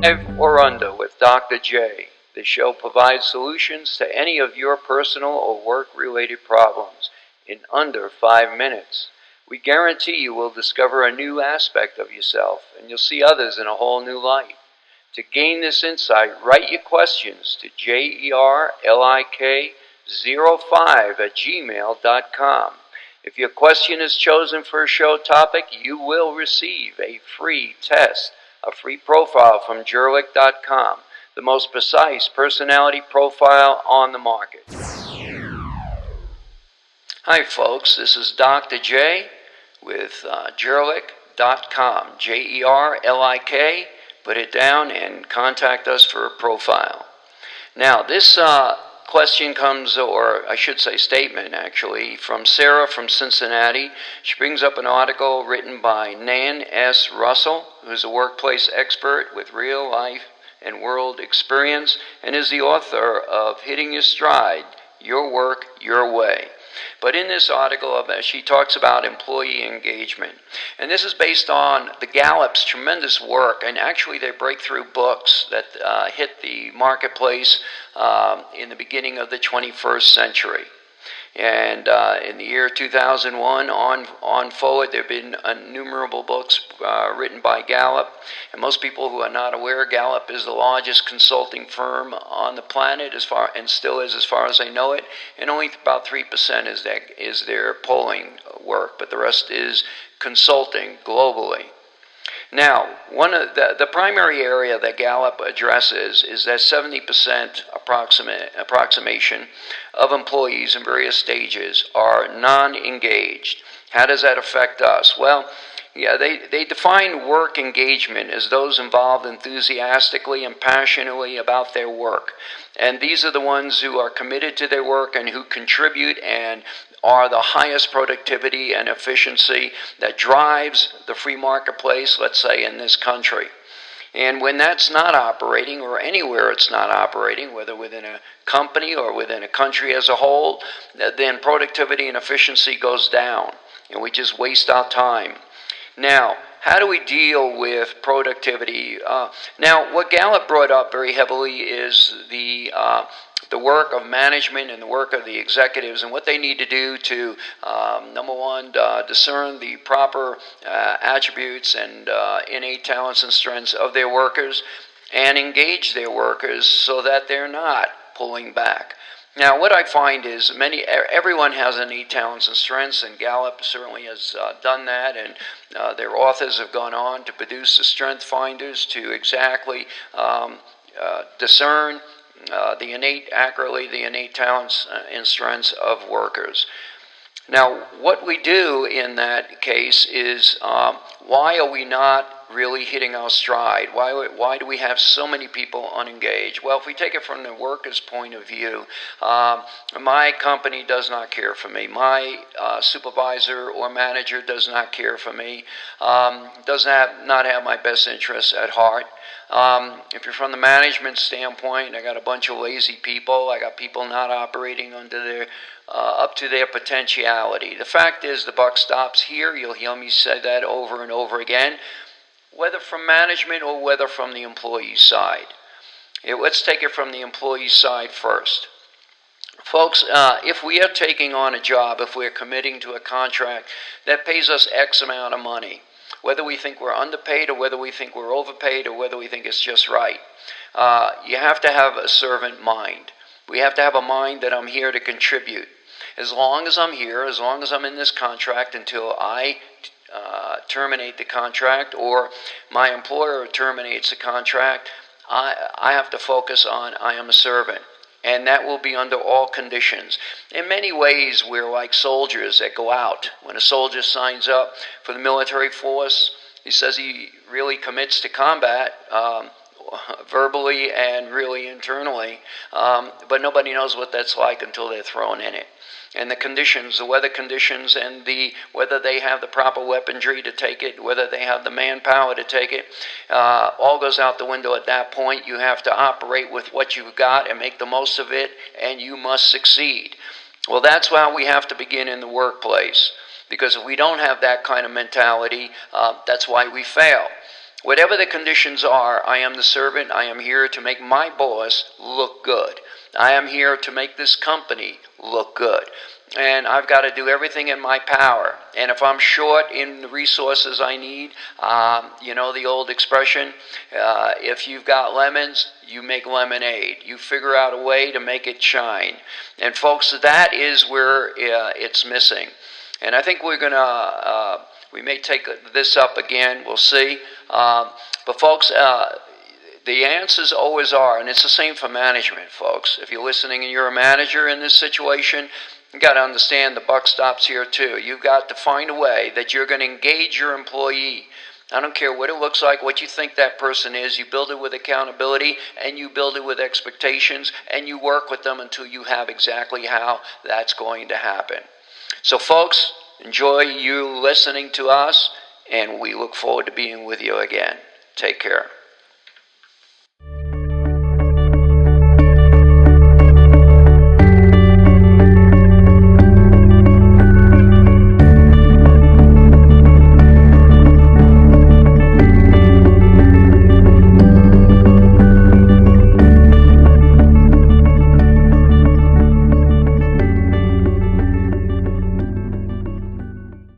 Live or Under with Dr. J. The show provides solutions to any of your personal or work-related problems in under 5 minutes. We guarantee you will discover a new aspect of yourself and you'll see others in a whole new light. To gain this insight, write your questions to jerlik05@gmail.com. If your question is chosen for a show topic, you will receive a free test, a free profile from jerlik.com, the most precise personality profile on the market. Hi folks, this is Dr. J with jerlik.com, Jerlik. Put it down and contact us for a profile. Now this question comes, or I should say statement actually, from Sarah from Cincinnati. She brings up an article written by Nan S. Russell, who's a workplace expert with real life and world experience and is the author of Hitting Your Stride, Your Work, Your Way. But in this article, she talks about employee engagement. And this is based on the Gallup's tremendous work, and actually their breakthrough books that hit the marketplace in the beginning of the 21st century. And in the year 2001 on forward, there have been innumerable books written by Gallup. And most people who are not aware, Gallup is the largest consulting firm on the planet, and still is as far as I know it. And only about 3% is their polling work, but the rest is consulting globally. Now, one of the primary area that Gallup addresses is that 70% approximation of employees in various stages are non-engaged. How does that affect us? Well, yeah, they define work engagement as those involved enthusiastically and passionately about their work. And these are the ones who are committed to their work and who contribute and are the highest productivity and efficiency that drives the free marketplace, let's say, in this country. And when that's not operating, or anywhere it's not operating, whether within a company or within a country as a whole, then productivity and efficiency goes down, and we just waste our time. Now, how do we deal with productivity? Now, what Gallup brought up very heavily is the work of management and the work of the executives and what they need to do to, number one, discern the proper attributes and innate talents and strengths of their workers and engage their workers so that they're not pulling back. Now, what I find is everyone has innate talents and strengths, and Gallup certainly has done that, and their authors have gone on to produce the strength finders to exactly discern accurately the innate talents and strengths of workers. Now, what we do in that case is, why are we not really hitting our stride? Why do we have so many people unengaged? Well, if we take it from the worker's point of view, my company does not care for me. My supervisor or manager does not care for me, does not have my best interests at heart. If you're from the management standpoint, I got a bunch of lazy people. I got people not operating up to their potentiality. The fact is, the buck stops here. You'll hear me say that over and over again, whether from management or whether from the employee side. Let's take it from the employee side first. Folks, if we are taking on a job, if we're committing to a contract that pays us X amount of money, whether we think we're underpaid or whether we think we're overpaid or whether we think it's just right, you have to have a servant mind. We have to have a mind that I'm here to contribute. As long as I'm here, as long as I'm in this contract until I terminate the contract or my employer terminates the contract, I have to focus on I am a servant. And that will be under all conditions. In many ways, we're like soldiers that go out. When a soldier signs up for the military force, he says he really commits to combat, verbally and really internally, but nobody knows what that's like until they're thrown in it. And the conditions, the weather conditions, and whether they have the proper weaponry to take it, whether they have the manpower to take it, all goes out the window at that point. You have to operate with what you've got and make the most of it, and you must succeed. Well, that's how we have to begin in the workplace, because if we don't have that kind of mentality, that's why we fail. Whatever the conditions are, I am the servant. I am here to make my boss look good. I am here to make this company look good. And I've got to do everything in my power. And if I'm short in the resources I need, you know the old expression, if you've got lemons, you make lemonade. You figure out a way to make it shine. And folks, that is where it's missing. And I think we're going to, we may take this up again, we'll see. But folks, the answers always are, and it's the same for management, folks. If you're listening and you're a manager in this situation, you got to understand the buck stops here too. You've got to find a way that you're going to engage your employee. I don't care what it looks like, what you think that person is. You build it with accountability, and you build it with expectations, and you work with them until you have exactly how that's going to happen. So folks, enjoy you listening to us, and we look forward to being with you again. Take care.